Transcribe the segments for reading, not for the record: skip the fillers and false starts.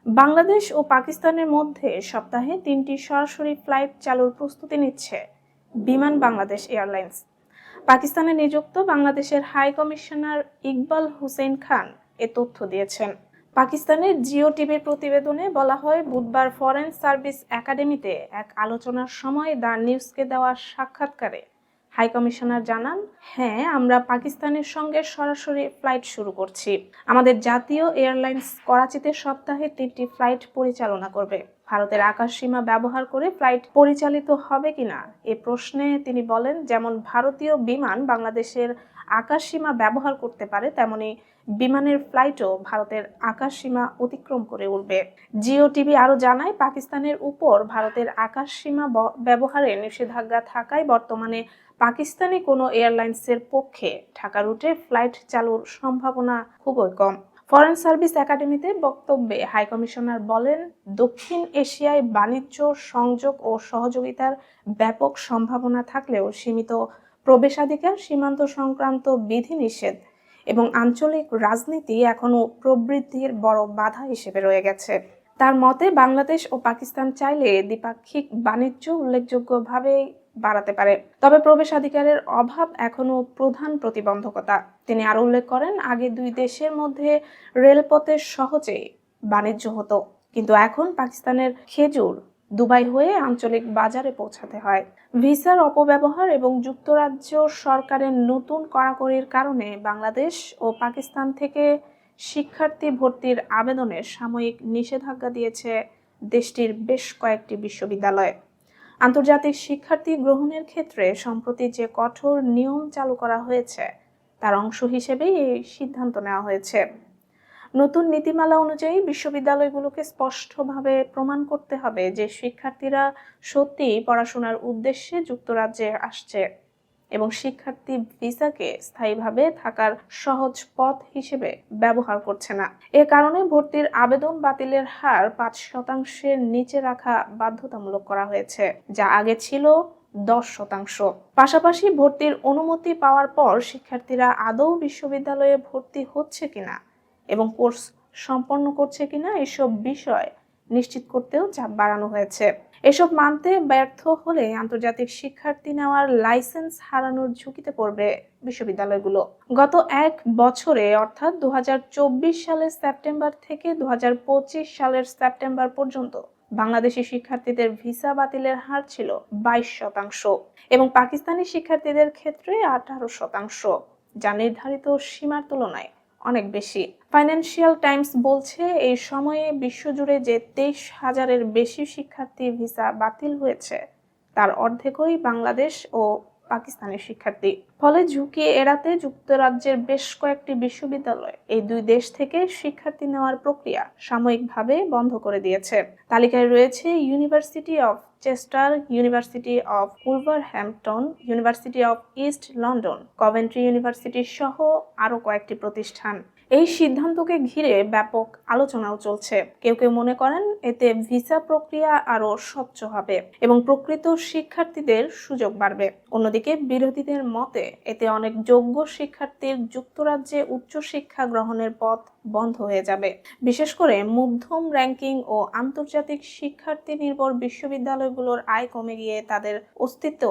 বাংলাদেশ ও পাকিস্তানের মধ্যে সপ্তাহে ৩টি সরাসরি ফ্লাইট চালুর প্রস্তুতি নিচ্ছে বিমান বাংলাদেশ এয়ারলাইন্স। পাকিস্তানে নিযুক্ত বাংলাদেশের হাই কমিশনার ইকবাল হুসেইন খান এ তথ্য দিয়েছেন। পাকিস্তানের জিও টিভির প্রতিবেদনে বলা হয়, বুধবার ফরেন সার্ভিস একাডেমিতে এক আলোচনার সময় দ্য নিউজকে দেওয়া সাক্ষাৎকারে হাই কমিশনার জানান, হ্যাঁ, আমরা পাকিস্তানের সঙ্গে সরাসরি ফ্লাইট শুরু করছি। আমাদের জাতীয় এয়ারলাইন্স করাচিতে সপ্তাহে 3টি ফ্লাইট পরিচালনা করবে। ভারতের আকাশসীমা ব্যবহার করে ফ্লাইট পরিচালিত হবে কিনা এ প্রশ্নে তিনি বলেন, যেমন ভারতীয় বিমান বাংলাদেশের আকাশসীমা ব্যবহার করতে পারে, তেমনি বিমানের ফ্লাইটও ভারতের আকাশসীমা অতিক্রম করে উঠবে। জিও টিভি আরও জানায়, পাকিস্তানের উপর ভারতের আকাশসীমা ব্যবহারে নিষেধাজ্ঞা থাকায় বর্তমানে পাকিস্তানি কোনো এয়ারলাইন্সের পক্ষে ঢাকা রুটে ফ্লাইট চালুর সম্ভাবনা খুবই কম। ফরেন সার্ভিস একাডেমিতে বক্তব্যে হাই কমিশনার বলেন, দক্ষিণ এশিয়ায় বাণিজ্য, সংযোগ ও সহযোগিতার ব্যাপক সম্ভাবনা থাকলেও সীমিত প্রবেশাধিকার, সীমান্ত সংক্রান্ত বিধিনিষেধ এবং আঞ্চলিক রাজনীতি এখনও প্রবৃদ্ধির বড় বাধা হিসেবে রয়ে গেছে। তার মতে, বাংলাদেশ ও পাকিস্তান চাইলে দ্বিপাক্ষিক বাণিজ্য উল্লেখযোগ্যভাবে বাড়াতে পারে, তবে প্রবেশাধিকারের অভাব এখনো প্রধান প্রতিবন্ধকতা। তিনি আরো উল্লেখ করেন, আগে দুই দেশের মধ্যে রেলপথে সহজেই বাণিজ্য হতো, কিন্তু এখন পাকিস্তানের খেজুর দুবাই হয়ে আঞ্চলিক বাজারে পৌঁছাতে হয়। ভিসার অপব্যবহার এবং যুক্তরাজ্য সরকারের নতুন কড়াকড়ির কারণে বাংলাদেশ ও পাকিস্তান থেকে শিক্ষার্থী ভর্তির আবেদনে সাময়িক নিষেধাজ্ঞা দিয়েছে দেশটির বেশ কয়েকটি বিশ্ববিদ্যালয়। আন্তর্জাতিক শিক্ষার্থী গ্রহণের ক্ষেত্রে সম্প্রতি যে কঠোর নিয়ম চালু করা হয়েছে তার অংশ হিসেবেই এই সিদ্ধান্ত নেওয়া হয়েছে। নতুন নীতিমালা অনুযায়ী বিশ্ববিদ্যালয়গুলোকে স্পষ্টভাবে প্রমাণ করতে হবে যে শিক্ষার্থীরা সত্যিই পড়াশোনার উদ্দেশ্যে যুক্তরাজ্যে আসছে এবং শিক্ষার্থী ভিসাকে স্থায়ীভাবে থাকার সহজ পথ হিসেবে ব্যবহার করছে না। এ কারণে ভর্তির আবেদন বাতিলের হার ৫% নিচে রাখা বাধ্যতামূলক করা হয়েছে, যা আগে ছিল 10%। পাশাপাশি ভর্তির অনুমতি পাওয়ার পর শিক্ষার্থীরা আদৌ বিশ্ববিদ্যালয়ে ভর্তি হচ্ছে কিনা এবং কোর্স সম্পন্ন করছে কিনা এসব বিষয় নিশ্চিত করতেও চাপ বাড়ানো হয়েছে। এসব মানতে ব্যর্থ হলে আন্তর্জাতিক শিক্ষার্থী নেওয়ার লাইসেন্স হারানোর ঝুঁকিতে পড়বে বিশ্ববিদ্যালয়গুলো। গত এক বছরে অর্থাৎ 2024 সালের সেপ্টেম্বর থেকে 2025 সালের সেপ্টেম্বর পর্যন্ত বাংলাদেশি শিক্ষার্থীদের ভিসা বাতিলের হার ছিল 22% এবং পাকিস্তানি শিক্ষার্থীদের ক্ষেত্রে 18%, যা নির্ধারিত সীমার তুলনায় অনেক বেশি। ফাইন্যান্সিয়াল টাইমস বলছে, এই সময়ে বিশ্বজুড়ে যে 23,000-এর বেশি শিক্ষার্থী ভিসা বাতিল হয়েছে তার অর্ধেকই বাংলাদেশ ও পাকিস্তানের শিক্ষার্থী। ফলে ঝুঁকি এড়াতে যুক্তরাজ্যের বেশ কয়েকটি বিশ্ববিদ্যালয় এই দুই দেশ থেকে শিক্ষার্থী নেওয়ার প্রক্রিয়া সাময়িকভাবে বন্ধ করে দিয়েছে। তালিকায় রয়েছে university of Chester, university of Wolverhampton, university of east London, Coventry university সহ আরও কয়েকটি প্রতিষ্ঠান। এই সিদ্ধান্তকে ঘিরে ব্যাপক আলোচনাও চলছে। কেউ কেউ মনে করেন এতে ভিসা প্রক্রিয়া আরও স্বচ্ছ হবে এবং প্রকৃত শিক্ষার্থীদের সুযোগ বাড়বে। অন্যদিকে বিরোধীদের মতে এতে অনেক যোগ্য শিক্ষার্থীর যুক্তরাজ্যে উচ্চশিক্ষা গ্রহণের পথ বন্ধ হয়ে যাবে। বিশেষ করে মধ্যম র্যাঙ্কিং ও আন্তর্জাতিক শিক্ষার্থী নির্ভর বিশ্ববিদ্যালয়গুলোর আয় কমে গিয়ে তাদের অস্তিত্ব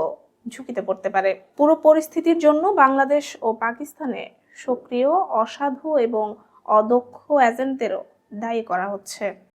ঝুঁকিতে পড়তে পারে। পুরো পরিস্থিতির জন্য বাংলাদেশ ও পাকিস্তানে সক্রিয়, অসাধু এবং অদক্ষ এজেন্টদেরও দায়ী করা হচ্ছে।